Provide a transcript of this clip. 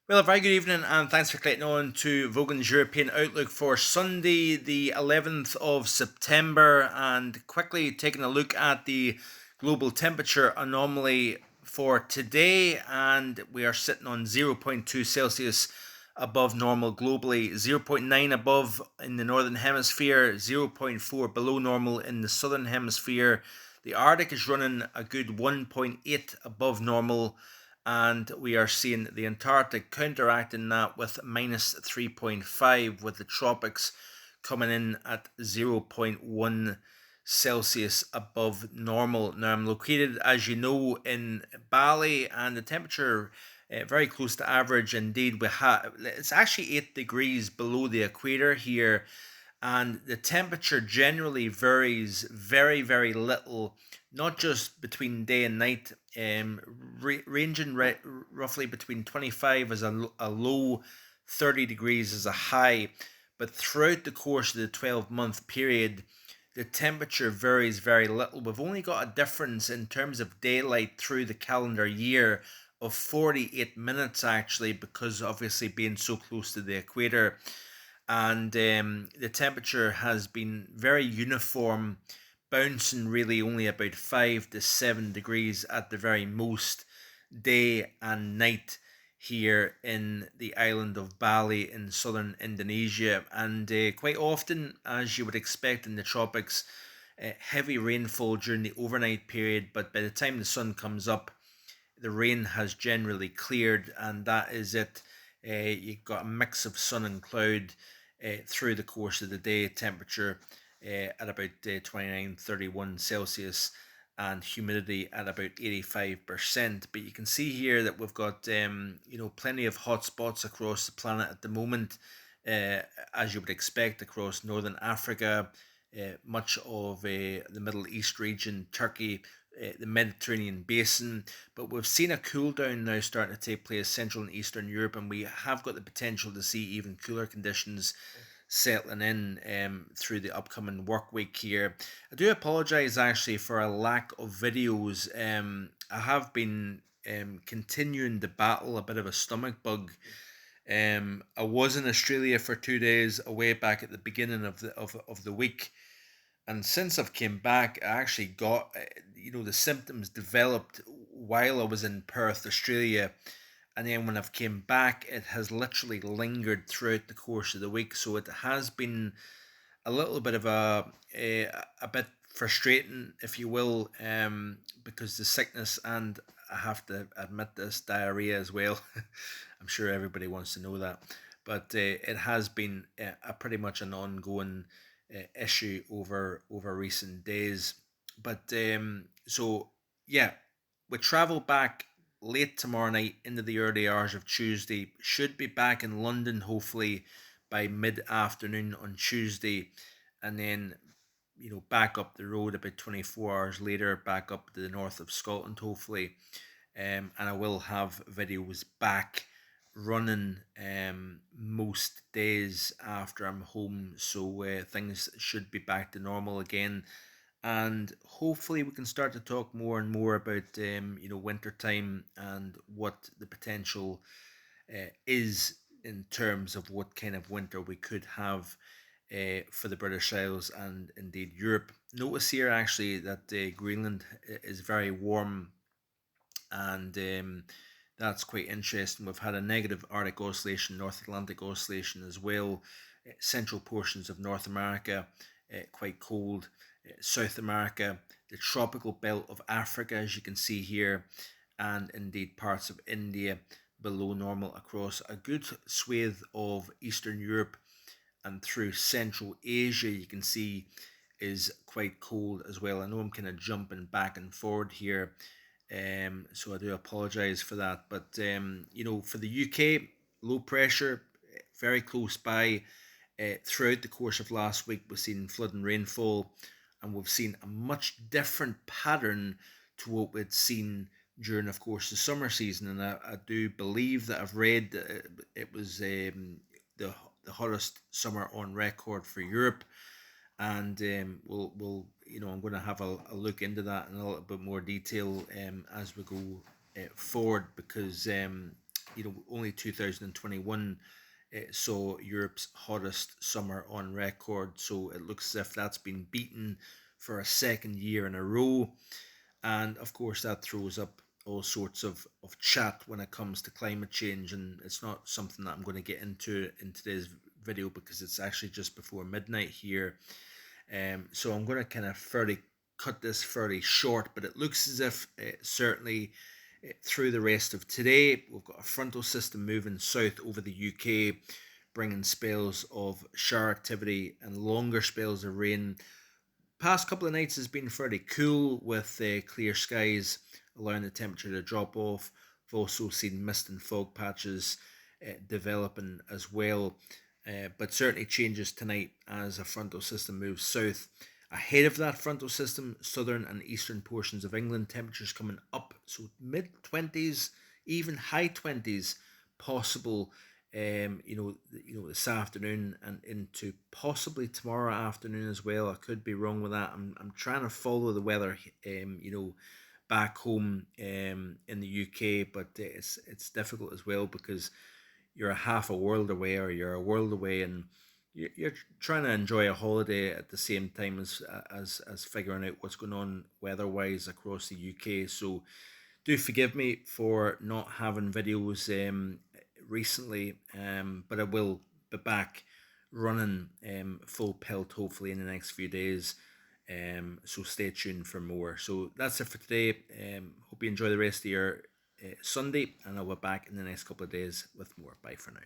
Well, a very good evening, and thanks for clicking on to Vogan's European Outlook for Sunday, the 11th of September, and quickly taking a look at the global temperature anomaly for today. And we are sitting on zero point 0.2 Celsius above normal globally, zero point 0.9 above in the northern hemisphere, zero point 0.4 below normal in the southern hemisphere. The Arctic is running a good 1.8 above normal, and we are seeing the Antarctic counteracting that with minus 3.5, with the tropics coming in at zero point 0.1 Celsius above normal. Now, I'm located, as you know, in Bali, and the temperature very close to average. Indeed, we have it's actually 8 degrees below the equator here, and the temperature generally varies very, very little, not just between day and night, ranging roughly between 25 as a low, 30 degrees as a high. But throughout the course of the 12-month period, the temperature varies very little. We've only got a difference in terms of daylight through the calendar year of 48 minutes, actually, because obviously being so close to the equator. And the temperature has been very uniform, bouncing really only about 5 to 7 degrees at the very most, day and night here in the island of Bali in southern Indonesia. And quite often, as you would expect in the tropics, heavy rainfall during the overnight period, but by the time the sun comes up, the rain has generally cleared, and that is it. You've got a mix of sun and cloud through the course of the day. Temperature at about 29, 31 Celsius, and humidity at about 85%. But you can see here that we've got plenty of hot spots across the planet at the moment, as you would expect across northern Africa, much of the Middle East region, Turkey, the Mediterranean basin. But we've seen a cool down now starting to take place Central and Eastern Europe, and we have got the potential to see even cooler conditions settling in through the upcoming work week here. I do apologize actually for a lack of videos. I have been continuing to battle a bit of a stomach bug. I was in Australia for 2 days away back at the beginning of the week, and since I've came back, I actually got the symptoms developed while I was in Perth, Australia, and then when I've came back, it has literally lingered throughout the course of the week. So it has been a little bit of a bit frustrating, if you will, because the sickness, and I have to admit this, diarrhea as well. I'm sure everybody wants to know that, but it has been a pretty much an ongoing issue over recent days. But so yeah, we travel back late tomorrow night into the early hours of Tuesday. Should be back in London hopefully by mid afternoon on Tuesday, and then back up the road about 24 hours later, back up to the north of Scotland hopefully. And I will have videos back running most days after I'm home, so things should be back to normal again, and hopefully we can start to talk more and more about winter time and what the potential is in terms of what kind of winter we could have for the British Isles and indeed Europe. Notice here actually that Greenland is very warm, and that's quite interesting. We've had a negative Arctic oscillation, North Atlantic oscillation as well. Central portions of North America quite cold. South America, the tropical belt of Africa, as you can see here, and indeed parts of India below normal across a good swathe of Eastern Europe and through Central Asia. You can see is quite cold as well. I know I'm kind of jumping back and forward here, so I do apologize for that. But for the UK, low pressure, very close by. Throughout the course of last week, we've seen flood and rainfall, and we've seen a much different pattern to what we'd seen during, of course, the summer season. And I do believe that I've read that it was the hottest summer on record for Europe, and we'll I'm going to have a look into that in a little bit more detail as we go forward, because only 2021 saw Europe's hottest summer on record. So it looks as if that's been beaten for a second year in a row. And of course, that throws up all sorts of chat when it comes to climate change. And it's not something that I'm going to get into in today's video because it's actually just before midnight here. So I'm going to kind of cut this fairly short, but it looks as if certainly through the rest of today, we've got a frontal system moving south over the UK, bringing spells of shower activity and longer spells of rain. Past couple of nights has been fairly cool with clear skies, allowing the temperature to drop off. We've also seen mist and fog patches developing as well, but certainly changes tonight as a frontal system moves south. Ahead of that frontal system, southern and eastern portions of England, temperatures coming up, so mid 20s, even high 20s possible. This afternoon and into possibly tomorrow afternoon as well. I could be wrong with that. I'm trying to follow the weather, back home in the UK, but it's difficult as well because you're a half a world away or you're a world away, and you're trying to enjoy a holiday at the same time as figuring out what's going on weather wise across the UK. So do forgive me for not having videos recently, but I will be back running full pelt hopefully in the next few days. So stay tuned for more. So that's it for today. Hope you enjoy the rest of your Sunday, and I'll be back in the next couple of days with more. Bye for now.